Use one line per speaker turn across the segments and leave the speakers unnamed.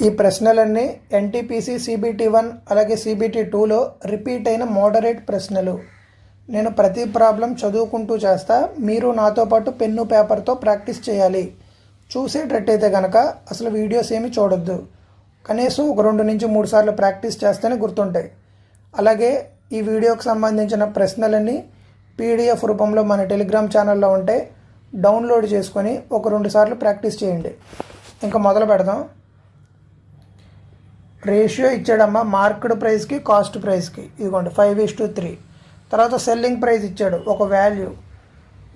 ఈ ప్రశ్నలన్నీ NTPC CBT1 అలాగే CBT2లో repeat అయిన మోడరేట్ ప్రశ్నలు. నేను ప్రతి ప్రాబ్లం చదువుకుంటూ చేస్తా. మీరు నాతో పాటు పెన్ను పేపర్తో ప్రాక్టీస్ చేయాలి. చూసేటట్టయితే కనుక అసలు వీడియోస్ ఏమి చూడొద్దు. కనీసం ఒక 2 నుంచి 3 సార్లు ప్రాక్టీస్ చేస్తేనే గుర్తుంటాయి. అలాగే ఈ వీడియోకి సంబంధించిన ప్రశ్నలన్నీ PDF రూపంలో మన టెలిగ్రామ్ ఛానల్లో ఉంటే డౌన్లోడ్ చేసుకొని ఒక 2 సార్లు ప్రాక్టీస్ చేయండి. ఇంకా మొదలు పెడదాం. రేషియో ఇచ్చాడమ్మా మార్కెట్ ప్రైస్కి కాస్ట్ ప్రైస్కి. ఇదిగోండి 5:3. తర్వాత సెల్లింగ్ ప్రైస్ ఇచ్చాడు ఒక వాల్యూ.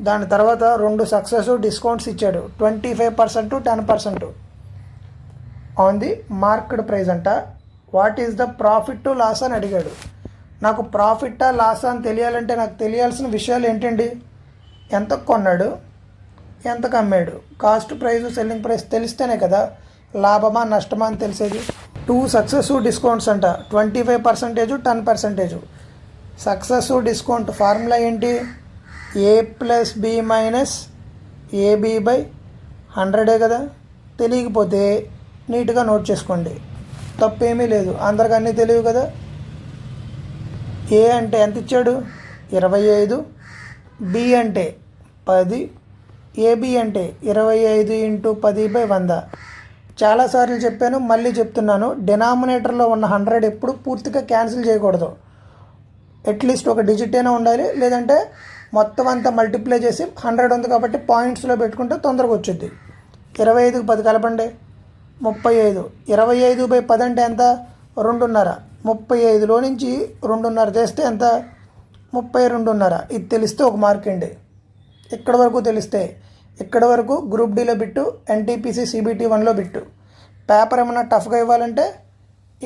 దాని తర్వాత 2 సక్సెసివ్ డిస్కౌంట్స్ ఇచ్చాడు 25% 10% ఆన్ ది మార్కెట్ ప్రైస్ అంట. What is the profit to loss అని అడిగాడు. నాకు ప్రాఫిట్టా లాసా అని తెలియాలంటే నాకు తెలియాల్సిన విషయాలు ఏంటండి? ఎంత కొన్నాడు, ఎంతకు అమ్మాడు, కాస్ట్ ప్రైస్ సెల్లింగ్ ప్రైస్ తెలిస్తేనే కదా లాభమా నష్టమా అని తెలిసేది. 2 సక్సెసివ్ డిస్కౌంట్స్ అంట 25% 10%. సక్సెసివ్ డిస్కౌంట్ ఫార్ములా ఏంటి? A+B-AB/100 కదా. తెలియకపోతే నీట్గా నోట్ చేసుకోండి, తప్పేమీ లేదు. అందరికి అన్నీ తెలియవు కదా. ఏ అంటే ఎంత ఇచ్చాడు? 25. బి అంటే 10. ఏబి అంటే 25 × 10/100. చాలాసార్లు చెప్పాను, మళ్ళీ చెప్తున్నాను. డినామినేటర్లో ఉన్న 100 ఎప్పుడు పూర్తిగా క్యాన్సిల్ చేయకూడదు. అట్లీస్ట్ ఒక డిజిట్ అయినా ఉండాలి, లేదంటే మొత్తం అంతా మల్టిప్లై చేసి 100 ఉంది కాబట్టి పాయింట్స్లో పెట్టుకుంటే తొందరగా వచ్చింది. 25కి 10 కలపండి 35. 25/10 అంటే ఎంత? 2.5. 35లో నుంచి 2.5 చేస్తే ఎంత? 32.5. ఇది తెలిస్తే ఒక మార్క్ అండి. ఇక్కడ వరకు తెలిస్తే. ఇక్కడ వరకు గ్రూప్ డిలో బిట్టు, ఎన్టీపీసీ CBT1లో బిట్టు. పేపర్ ఏమన్నా టఫ్గా ఇవ్వాలంటే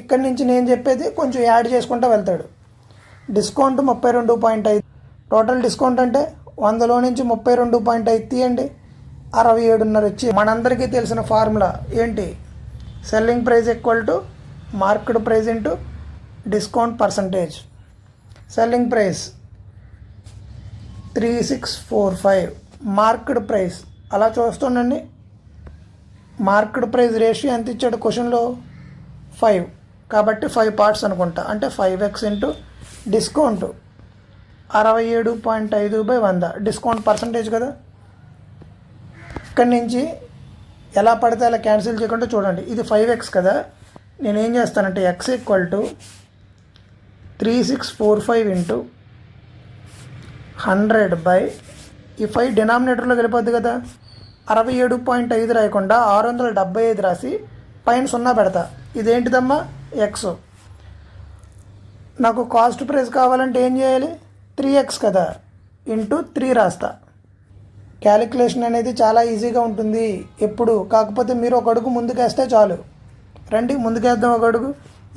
ఇక్కడి నుంచి నేను చెప్పేది కొంచెం యాడ్ చేసుకుంటూ వెళ్తాడు. డిస్కౌంట్ 32.5. టోటల్ డిస్కౌంట్ అంటే 100లో నుంచి 32.5 తీయండి, 67.5 వచ్చి. మనందరికీ తెలిసిన ఫార్ములా ఏంటి? Selling price = market price into discount percentage. Selling price 3645. Market price అలా చూస్తుండండి. మార్కెట్ ప్రైస్ రేషియో ఎంత ఇచ్చాడు క్వశ్చన్లో? 5. కాబట్టి 5 పార్ట్స్ అనుకుంటా. అంటే 5x into discount 67.5/100. Discount percentage కదా. ఇక్కడి నుంచి ఎలా పడితే అలా క్యాన్సిల్ చేయకుండా చూడండి. ఇది 5x కదా. నేనేం చేస్తానంటే x = 3645 ఇంటూ 100 ఈ 5 డినామినేటర్లో వెళ్ళిపోద్ది కదా. 67.5 రాయకుండా 675 రాసి పైన 0 పెడతా. ఇదేంటిదమ్మా? ఎక్స్. నాకు కాస్ట్ ప్రైస్ కావాలంటే ఏం చేయాలి? 3x కదా, ఇంటూ 3 రాస్తా. క్యాలిక్యులేషన్ అనేది చాలా ఈజీగా ఉంటుంది ఎప్పుడు. కాకపోతే మీరు ఒక అడుగు ముందుకేస్తే చాలు. రండి ముందుకేద్దాం ఒక అడుగు.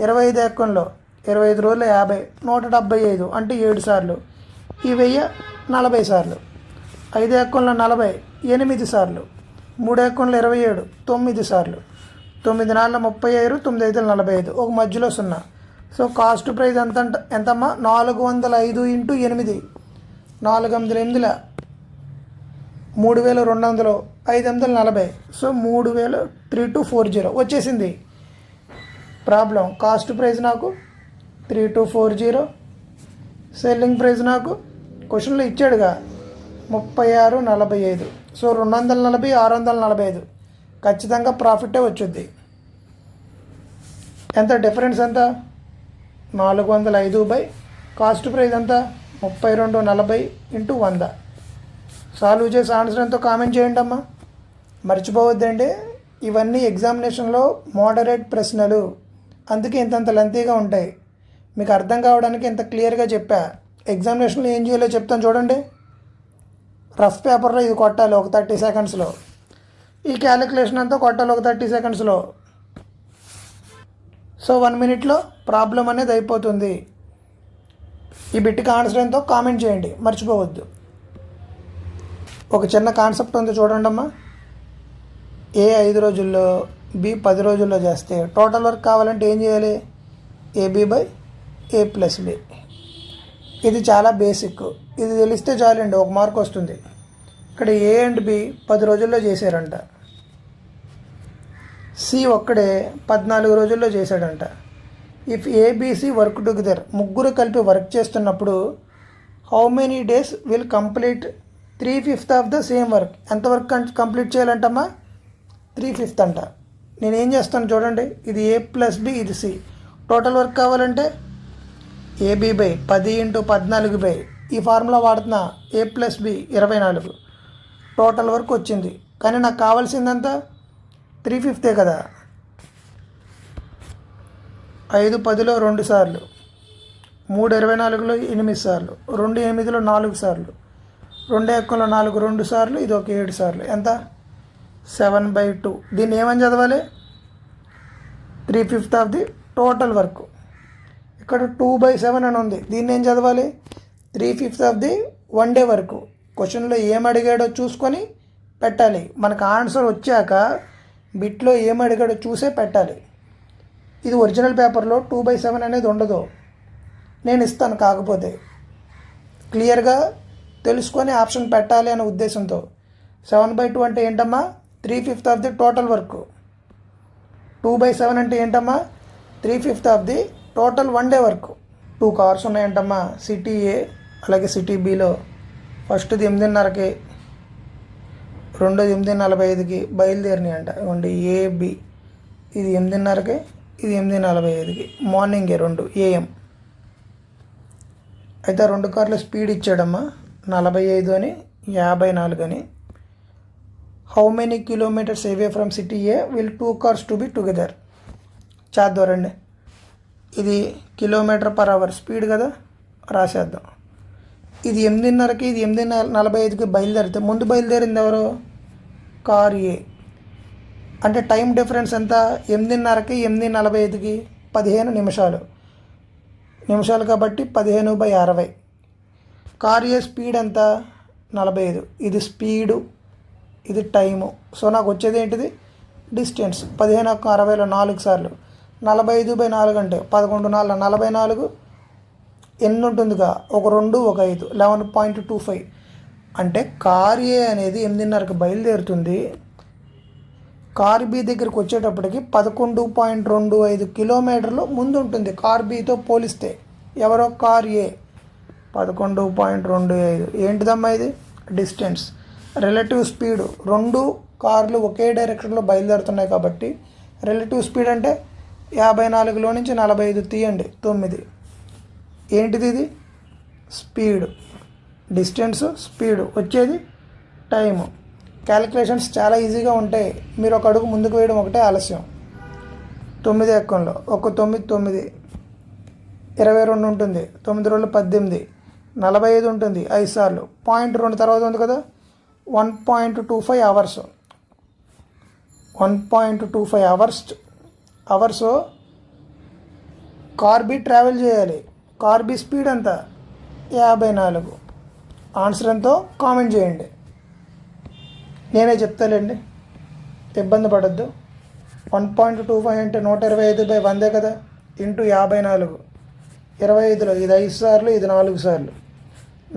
25 ఎక్కంలో 25 రోజులు 50, 175 అంటే 7 సార్లు. ఈ 1000 40 సార్లు. 5 ఎక్కంలో 40 8 సార్లు. 3 ఎక్కంలో 27 9 సార్లు. 9 4 35, 9 5 45, ఒక మధ్యలో 0. సో కాస్ట్ ప్రైస్ ఎంతమ్మా? 405 ఇంటూ 8. 4 8 3200, 5 40. సో 3240 వచ్చేసింది ప్రాబ్లం. కాస్ట్ ప్రైస్ నాకు 3240. సెల్లింగ్ ప్రైస్ నాకు క్వశ్చన్లో ఇచ్చాడుగా 36.45. సో 240 645 ఖచ్చితంగా ప్రాఫిటే వచ్చుద్ది. ఎంత డిఫరెన్స్? ఎంత? 405 కాస్ట్ ప్రైస్ ఎంత? 3240 ఇంటూ 100. సాల్వ్ చేసి ఆన్సర్ ఎంతో కామెంట్ చేయండి అమ్మా. మర్చిపోవద్దండి, ఇవన్నీ ఎగ్జామినేషన్లో మోడరేట్ ప్రశ్నలు, అందుకే ఇంతంత లెంతీగా ఉంటాయి. మీకు అర్థం కావడానికి ఇంత క్లియర్గా చెప్పా. ఎగ్జామినేషన్లో ఏం చేయాలో చెప్తాను చూడండి. రఫ్ పేపర్లో ఇది కొట్టాలి ఒక 30 సెకండ్స్లో. ఈ క్యాలిక్యులేషన్ అంతా కొట్టాలి ఒక 30 సెకండ్స్లో. సో 1 మినిట్లో ప్రాబ్లం అనేది అయిపోతుంది. ఈ బిట్కి ఆన్సర్ ఎంతో కామెంట్ చేయండి, మర్చిపోవద్దు. ఒక చిన్న కాన్సెప్ట్ ఉంది చూడండి అమ్మా. ఏ 5 రోజుల్లో, బి 10 రోజుల్లో చేస్తే టోటల్ వర్క్ కావాలంటే ఏం చేయాలి? AB/A+B. ఇది చాలా బేసిక్. ఇది తెలిస్తే చాలండి, 1 మార్క్ వస్తుంది. ఇక్కడ A అండ్ B 10 రోజుల్లో చేశారంట. సి ఒక్కడే 14 రోజుల్లో చేశాడంట. ఇఫ్ ఏబిసి వర్క్ టుగెదర్, ముగ్గురు కలిపి వర్క్ చేస్తున్నప్పుడు how many days will complete 3/5 of the same work? ఎంత వర్క్ కంప్లీట్ చేయాలంటమ్మా? 3/5 అంట. నేను ఏం చేస్తాను చూడండి, ఇది ఏ ప్లస్ బి, ఇది సి. టోటల్ వర్క్ కావాలంటే ఏబి బై 10 × 14 బై ఈ ఫార్ములా వాడుతున్నా, ఏ ప్లస్ బి 24. టోటల్ వర్క్ వచ్చింది. కానీ నాకు కావాల్సిందంతా 3/5 కదా. 5 10లో 2 సార్లు, 3 24లో 8 సార్లు, 2 8లో 4 సార్లు, 2 1లో 4 2 సార్లు, ఇది ఒక 7 సార్లు. ఎంత? 7/2. దీన్ని ఏమని చదవాలి? 3/5 ఆఫ్ ది టోటల్ వర్క్. ఇక్కడ 2/7 అని ఉంది, దీన్ని ఏం చదవాలి? 3/5 ఆఫ్ ది 1 డే వర్క్. క్వశ్చన్లో ఏం అడిగాడో చూసుకొని పెట్టాలి. మనకు ఆన్సర్ వచ్చాక బిట్లో ఏం అడిగాడో చూసే పెట్టాలి. ఇది ఒరిజినల్ పేపర్లో 2/7 అనేది ఉండదు, నేను ఇస్తాను. కాకపోతే క్లియర్గా తెలుసుకొని ఆప్షన్ పెట్టాలి అనే ఉద్దేశంతో. 7/2 అంటే ఏంటమ్మా? 3/5 ఆఫ్ ది టోటల్ వర్క్. 2/7 అంటే ఏంటమ్మా? 3/5 of the total 1 day work. 2 cars ఉన్నాయంటమ్మా, సిటీ ఏ అలాగే సిటీ బిలో. ఫస్ట్ది 8:30కి, రెండోది 8:45కి బయలుదేరినాయి అంట. ఇవ్వండి ఏబి, ఇది 8:30కి, ఇది 8:45కి. మార్నింగే 2 AM. అయితే 2 కార్ల స్పీడ్ ఇచ్చాడమ్మా, 45 అని 54 అని. How many kilometres away from city A will 2 cars to be together? చేద్దారండి. ఇది km/h స్పీడ్ కదా, రాసేద్దాం. ఇది 8:30కి, ఇది 8:45కి బయలుదేరితే ముందు బయలుదేరింది ఎవరు? కార్ ఏ. అంటే టైం డిఫరెన్స్ ఎంత? 8:30కి 8:45కి 15 నిమిషాలు. నిమిషాలు కాబట్టి 15/60. కార్ ఏ స్పీడ్ ఎంత? 45. ఇది స్పీడు, ఇది టైము. సో నాకు వచ్చేది ఏంటిది? డిస్టెన్స్. 15 × 60లో 4 సార్లు. 45/4 అంటే 11 4 44. ఎన్ని ఉంటుందిగా? ఒక 2 ఒక 5, 11.25. అంటే కార్ ఏ అనేది 8:30కి బయలుదేరుతుంది. కార్ బి దగ్గరికి వచ్చేటప్పటికి 11.25 కిలోమీటర్లు ముందు ఉంటుంది కార్ బితో పోలిస్తే. ఎవరో? కార్ ఏ. 11.25 ఏంటిదమ్మా ఇది? డిస్టెన్స్. రిలేటివ్ స్పీడ్, 2 కార్లు ఒకే డైరెక్షన్లో బయలుదేరుతున్నాయి కాబట్టి రిలేటివ్ స్పీడ్ అంటే 54లో నుంచి 45 తీయండి, 9. ఏంటిది? ఇది స్పీడ్. డిస్టెన్స్, స్పీడ్, వచ్చేది టైము. క్యాలిక్యులేషన్స్ చాలా ఈజీగా ఉంటాయి. మీరు ఒక అడుగు ముందుకు వేయడం ఒకటే ఆలస్యం. 9 ఎక్కంలో 1 9 9, 22 ఉంటుంది, 9 రోజులు 18, 45 ఉంటుంది, 5 సార్లు. 0.2 తర్వాత ఉంది కదా, 1.25 hours. 1.25 hours car B travel చేయాలి. కార్ బి స్పీడ్ ఎంత? 54. ఆన్సర్ ఎంతో కామెంట్ చేయండి, నేనే చెప్తాలేండి, ఇబ్బంది పడద్దు. 1.25 అంటే 125/100 కదా, ఇంటూ 54. 25లో ఇది 5 సార్లు, ఇది 4 సార్లు.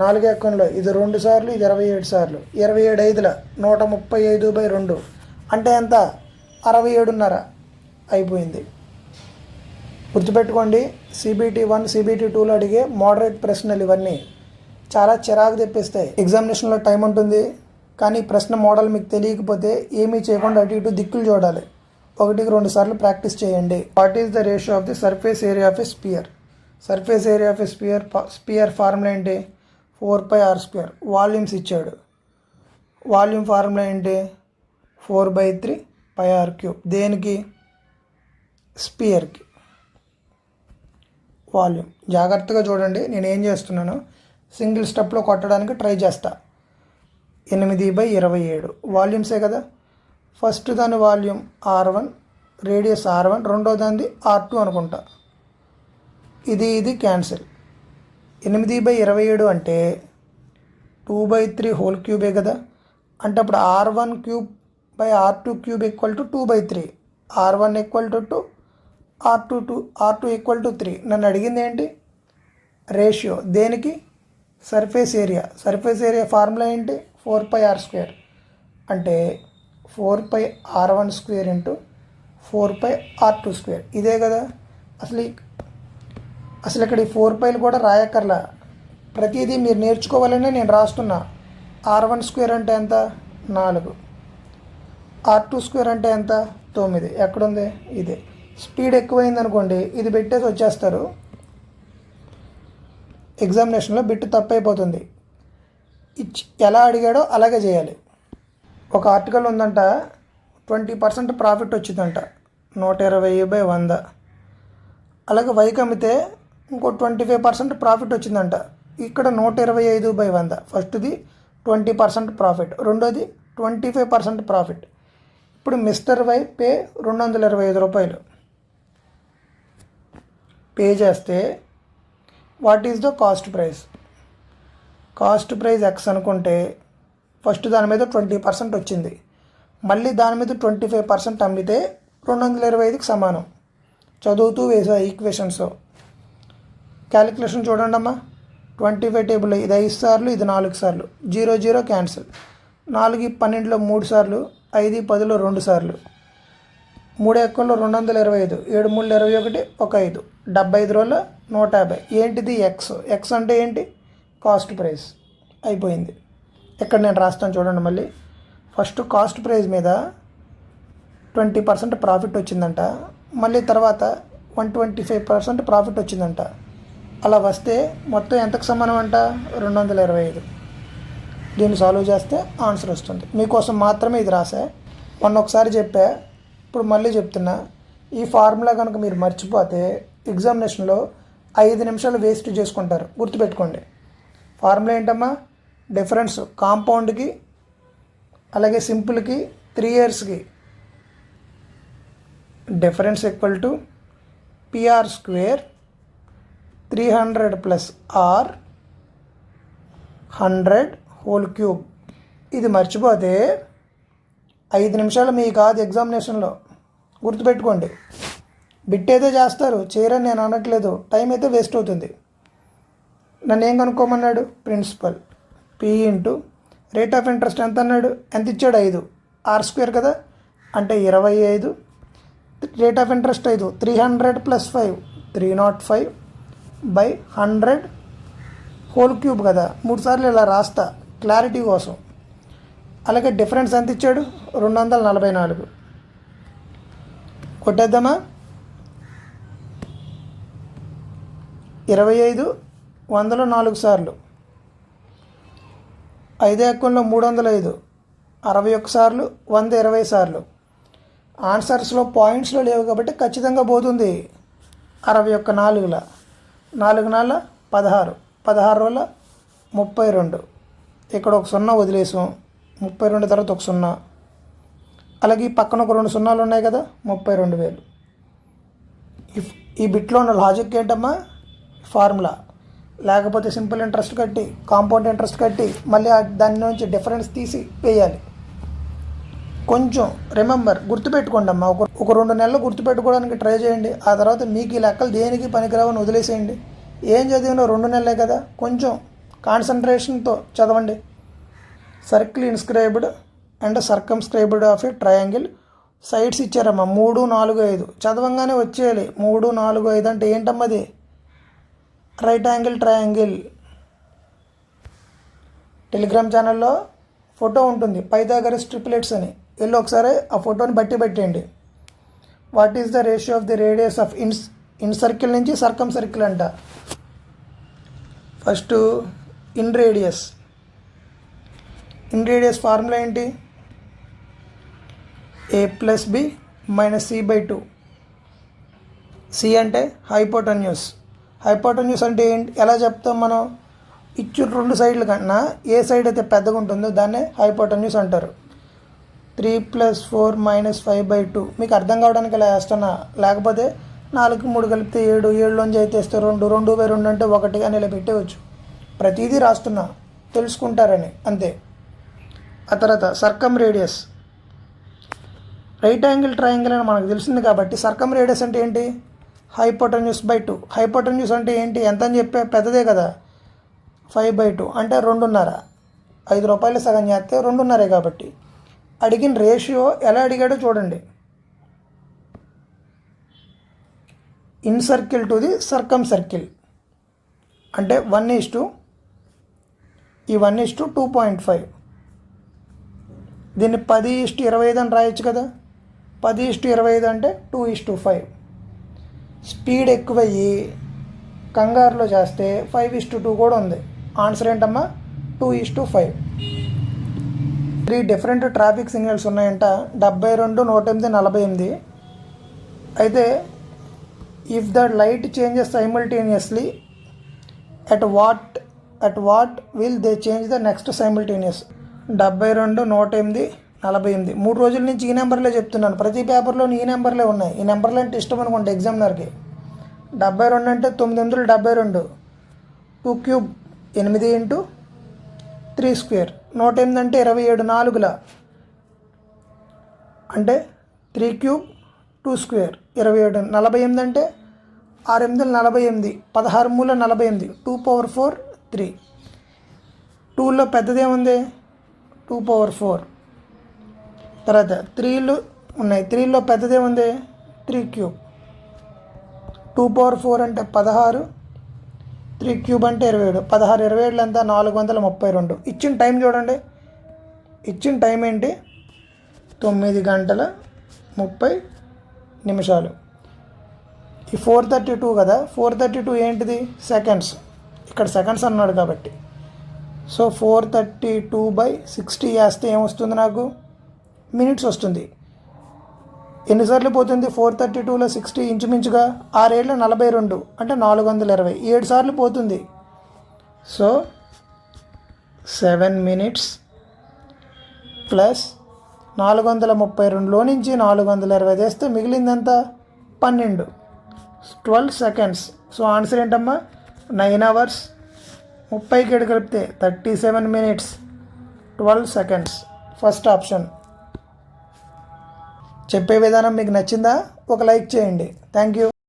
4 ఎక్కంలో ఇది 2 సార్లు, ఇది 27 సార్లు. 27 5లో 135/2 అంటే ఎంత? 67.5 అయిపోయింది. గుర్తుపెట్టుకోండి, CBT 1 CBT 2లో అడిగే మోడరేట్ ప్రశ్నలు ఇవన్నీ చాలా చిరాకు తెప్పిస్తాయి. ఎగ్జామినేషన్లో టైం ఉంటుంది, కానీ ప్రశ్న మోడల్ మీకు తెలియకపోతే ఏమీ చేయకుండా అటు ఇటు దిక్కులు చూడాలి. 1కి 2 సార్లు ప్రాక్టీస్ చేయండి. What is the ratio of the surface area of a sphere? Surface area of a sphere formula ఏంటి? 4πr². వాల్యూమ్స్ ఇచ్చాడు. వాల్యూమ్ ఫార్ములా ఏంటి? 4/3πr³. దేనికి? స్పియర్కి. వాల్యూమ్ జాగ్రత్తగా చూడండి, నేను ఏం చేస్తున్నాను, సింగిల్ స్టెప్లో కొట్టడానికి ట్రై చేస్తా. 8/27 వాల్యూమ్సే కదా. ఫస్ట్ దాని వాల్యూమ్ R1, రేడియస్ R1. రెండో దానిది R2 అనుకుంటా. ఇది క్యాన్సిల్. 8/27 అంటే 2/3 హోల్ క్యూబే కదా. అంటే అప్పుడు R1³/R2³ = 2/3. R1 = 2, R2 = 3. నన్ను అడిగింది ఏంటి? రేషియో. దేనికి? Surface area. Surface area formula ఏంటి? 4πr². అంటే 4πr1² × 4πr². ఇదే కదా అసలు ఇక్కడ ఈ 4πలు కూడా రాయక్కర్లా. ప్రతిదీ మీరు నేర్చుకోవాలనే నేను రాస్తున్నా. r1² అంటే ఎంత? 4. r2² అంటే ఎంత? 9. ఎక్కడుంది? ఇదే. స్పీడ్ ఎక్కువైంది అనుకోండి, ఇది పెట్టేసి వచ్చేస్తారు. ఎగ్జామినేషన్లో బిట్ తప్పైపోతుంది. ఎలా అడిగాడో అలాగే చేయాలి. ఒక ఆర్టికల్ ఉందంట, 20% ప్రాఫిట్ వచ్చిందంట, 120/100. అలాగే వైకి అమ్మితే ఇంకో 25% ప్రాఫిట్ వచ్చిందంట. ఇక్కడ 125/100. ఫస్ట్ది 20% ప్రాఫిట్, రెండోది 25% ప్రాఫిట్. ఇప్పుడు మిస్టర్ వై పే 225 రూపాయలు పే చేస్తే what is the cost price? Cost price X అనుకుంటే ఫస్ట్ దాని మీద 20% వచ్చింది, మళ్ళీ దాని మీద 25% అమ్మితే 225కి సమానం. చదువుతూ వేసా ఈక్వేషన్స్. క్యాలిక్యులేషన్ చూడండి అమ్మా. 25 టేబుల్, ఇది 5 సార్లు, ఇది 4 సార్లు, 0 0 క్యాన్సిల్. 4 12లో 3 సార్లు, 5 10లో 2 సార్లు, 3 ఎక్కువలో 225, 7 3 21, 1 5, 75 రోజుల 150. ఏంటిది? ఎక్స్. ఎక్స్ అంటే ఏంటి? Cost price. అయిపోయింది. ఇక్కడ నేను రాస్తాను చూడండి మళ్ళీ. ఫస్ట్ కాస్ట్ ప్రైస్ మీద 20% ప్రాఫిట్ వచ్చిందంట, మళ్ళీ తర్వాత 125% ప్రాఫిట్ వచ్చిందంట. అలా వస్తే మొత్తం ఎంతకు సమానం అంట? 225. దీన్ని సాల్వ్ చేస్తే ఆన్సర్ వస్తుంది. మీకోసం మాత్రమే ఇది రాసా. మొన్న ఒకసారి చెప్పా, ఇప్పుడు మళ్ళీ చెప్తున్నా. ఈ ఫార్ములా కనుక మీరు మర్చిపోతే ఎగ్జామినేషన్లో 5 నిమిషాలు వేస్ట్ చేసుకుంటారు. గుర్తుపెట్టుకోండి. ఫార్ములా ఏంటమ్మా? డిఫరెన్స్ కాంపౌండ్కి అలాగే సింపుల్కి 3 ఇయర్స్కి difference equal to PR², 300 + R 100^3. ఇది మర్చిపోతే 5 నిమిషాలు మీ కాదు ఎగ్జామినేషన్లో. గుర్తుపెట్టుకోండి. బిట్ అయితే చేస్తారు, చేయరని నేను అనట్లేదు, టైం అయితే వేస్ట్ అవుతుంది. నన్ను ఏం కనుక్కోమన్నాడు? Principal P into rate of interest ఎంత అన్నాడు? ఎంత ఇచ్చాడు? 5. R² కదా, అంటే 25. రేట్ ఆఫ్ ఇంట్రెస్ట్ 5, 300 + 5 305/100^3 కదా. 3 సార్లు ఇలా రాస్తా క్లారిటీ కోసం. అలాగే డిఫరెన్స్ ఎంత ఇచ్చాడు? 244. కొట్టేద్దామా? 25 100లో 4 సార్లు, 5 ఎక్కువలో 305, 61 సార్లు, 120 సార్లు. ఆన్సర్స్లో పాయింట్స్లో లేవు కాబట్టి ఖచ్చితంగా పోతుంది. 61 4ల 4 4 16, 16 రోజుల 32. ఇక్కడ ఒక 0 వదిలేసాం, 32 తర్వాత ఒక 0. అలాగే ఈ పక్కన ఒక 2 సున్నాలు ఉన్నాయి కదా, 32,000. ఈ బిట్లో ఉన్న లాజిక్ ఏంటమ్మా? ఫార్ములా. లేకపోతే సింపుల్ ఇంట్రెస్ట్ కట్టి, కాంపౌండ్ ఇంట్రెస్ట్ కట్టి, మళ్ళీ దాని నుంచి డిఫరెన్స్ తీసి వేయాలి. కొంచెం రిమెంబర్, గుర్తుపెట్టుకోండి అమ్మా. ఒక 2 నెలలు గుర్తుపెట్టుకోవడానికి ట్రై చేయండి. ఆ తర్వాత మీకు ఈ లెక్కలు దేనికి పనికిరావని వదిలేసేయండి. ఏం చదివినా 2 నెలలే కదా, కొంచెం కాన్సన్ట్రేషన్తో చదవండి. Circle inscribed and circumscribed of a triangle. Sides ఇచ్చారమ్మా 3 4 5. చదవంగానే వచ్చేయాలి. 3 4 5 అంటే ఏంటమ్మది? Right angle triangle. టెలిగ్రామ్ ఛానల్లో ఫోటో ఉంటుంది, పైథాగరస్ ట్రిప్లెట్స్ అని. వెళ్ళి ఒకసారి ఆ ఫోటోని బట్టి పెట్టండి. What is the ratio of the radius of incircle నుంచి సర్కమ్ సర్కిల్ అంట. ఫస్ట్ ఇన్ రేడియస్ ఫార్ములా ఏంటి? A + B - C/2. సి అంటే హైపోటెన్యూస్. హైపోటెన్యూస్ అంటే ఏంటి? ఎలా చెప్తాం మనం? ఇచ్చు 2 సైడ్ల కన్నా ఏ సైడ్ అయితే పెద్దగా ఉంటుందో దాన్నే హైపోటెన్యూస్ అంటారు. 3 + 4 - 5/2. మీకు అర్థం కావడానికి ఇలా వేస్తున్నా. లేకపోతే 4కి 3 కలిపితే 7, 7లోంచి అయితే 2, 2/2 అంటే 1 అని ఇలా పెట్టేవచ్చు. ప్రతిదీ రాస్తున్నా తెలుసుకుంటారని అంతే. ఆ తర్వాత సర్కమ్ రేడియస్. రైట్ యాంగిల్ ట్రయాంగిల్ అని మనకు తెలిసింది కాబట్టి సర్కమ్ రేడియస్ అంటే ఏంటి? హైపోటెన్యూస్/2. హైపోటెన్యూస్ అంటే ఏంటి? ఎంత అని చెప్పే? పెద్దదే కదా. 5/2 అంటే 2.5. 5 రూపాయలు సగం చేస్తే 2.5 కాబట్టి. అడిగిన రేషియో ఎలా అడిగాడో చూడండి. Incircle to the circumcircle అంటే 1:2 ఈ 1:2.5. దీన్ని 10:25 అని రాయొచ్చు కదా. 10:25 అంటే 2:5. స్పీడ్ ఎక్కువయ్యి కంగారులో చేస్తే 5:2 కూడా ఉంది. ఆన్సర్ ఏంటమ్మా 2:5. 3 డిఫరెంట్ ట్రాఫిక్ సిగ్నల్స్ ఉన్నాయంట. 72, 108, 48. అయితే if the light changes simultaneously at what will they change the next simultaneous? 72, 108, 48. 3 రోజుల నుంచి ఈ నెంబర్లే చెప్తున్నాను. ప్రతి పేపర్లో ఈ నెంబర్లే ఉన్నాయి. ఈ నెంబర్లు అంటే ఇష్టం అనుకోండి ఎగ్జామినర్కి. 72 అంటే 9 72, 2 క్యూబ్ 8 ఇంటూ 3 స్క్వేర్. 108 అంటే 27 4ల అంటే 3 క్యూబ్ 2 స్క్వేర్ 27. 48 అంటే 6 8 48, 16 మూల 48, 2/4 3. 2లో పెద్దదేముంది 2/4. తర్వాత 3లు ఉన్నాయి. 3లో పెద్దదేముంది 3 క్యూబ్. 2/4 అంటే 16, 3 క్యూబ్ అంటే 27. 16 27 ఎంత 432. ఇచ్చిన టైం చూడండి. ఇచ్చిన టైం ఏంటి 9 గంటల 30 నిమిషాలు. ఈ 4:32 కదా. 4:32 ఏంటిది సెకండ్స్. ఇక్కడ సెకండ్స్ అన్నాడు కాబట్టి సో 432/60 వేస్తే ఏమొస్తుంది నాకు మినిట్స్ వస్తుంది. ఎన్నిసార్లు పోతుంది 432లో 60 ఇంచుమించుగా 6 ఏళ్ళు 42 అంటే 420. 7 సార్లు పోతుంది. సో 7 minutes ప్లస్ 432లో నుంచి 420 వేస్తే మిగిలిందంత 12 12 seconds. సో ఆన్సర్ ఏంటమ్మా 9 hours 30 కలిపితే 37 minutes 12 seconds. First option. చెప్పే విధానం మీకు నచ్చిందా? ఒక లైక్ చేయండి. Thank you.